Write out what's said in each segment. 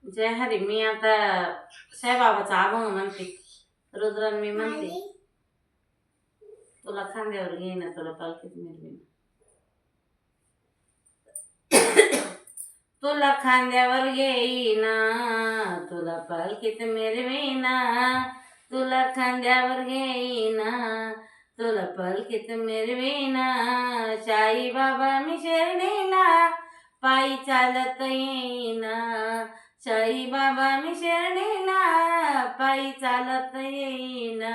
जय हरी. मी आता साईबाबाचा अभंग म्हणते. रुद्रन मी म्हणते. तुला खांद्यावर घेईना तुला पालखीत मिरवीना. तुला खांद्यावर घेईना तुला पालखीत मिरवीना. तुला खांद्यावर घेईना तुला पालखीत मिरवीना. साई बाबा मी शिर्डीला पायी चालत येईना. साई बाबा मी शिर्डीला पायी चालत येईना.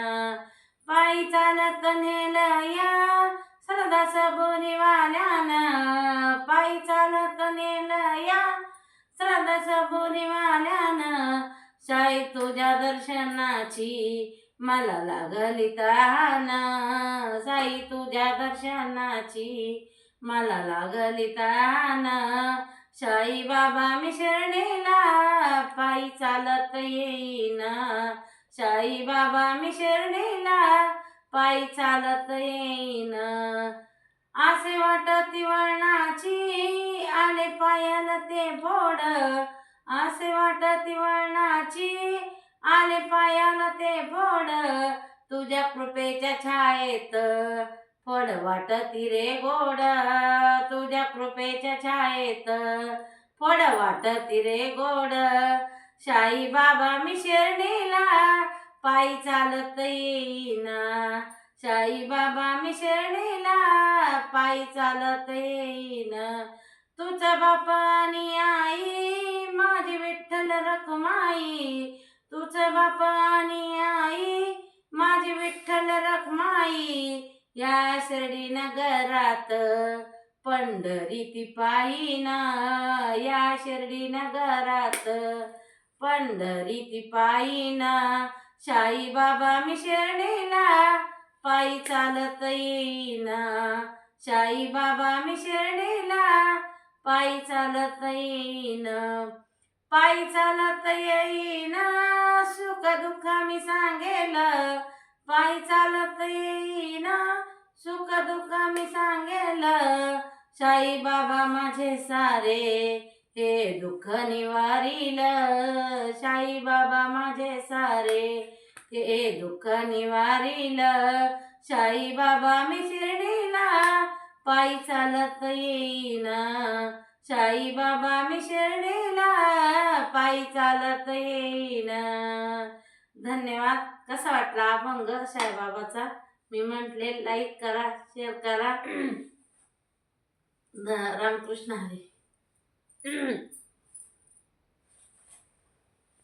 पायी चालत नेलं या सरदा सबुरीवाल्यानं. पायी चालत नेलं या सरदा सबुरीवाल्यानं. साई तुझ्या दर्शनाची मला लागली तान. साई तुझ्या दर्शनाची मला लागली तान. साई बाबा मी शिर्डीला पायी चालत येईना. साई बाबा मी शिर्डीला पायी चालत येईना. असे वाटती वळणाची आले पायाला ते फोड. असे वाटती वळणाची आले पायाला ते फोड. तुझ्या कृपेच्या छायेत फड वाटती रे गोड. तुझ्या कृपेच्या छायेत फड वाटती रे गोड. साई बाबा मी शिर्डीला पायी चालत येईना. साई बाबा मी शिर्डीला पायी चालत येईना. तुझा बाप आणि आई माझी विठ्ठल रखमाई. तुझं बाप आणि आई माझी विठ्ठल रखमाई. या शिर्डी नगरात पंढरी ती पायीना. या शिर्डी नगरात पंढरी ती पायीना. साई बाबा मी शिर्डीला पायी चालत येईना. साई बाबा मी शिर्डीला पायी चालत येईना. पायी चालत येईना सुख दुःख मी सांगेल. पायी चालत येईना सुख दुःख मी सांगेल. साई बाबा माझे सारे हे दुःख निवारील. साई बाबा माझे सारे हे दुःख निवारील. साई बाबा मी शिर्डीला पायी चालत येईना. साई बाबा मी शिर्डीला पायी चालत येईना. धन्यवाद. कसा वाटला अभंग साईबाबाचा मी म्हटले. लाईक करा, शेअर करा. रामकृष्ण हरी.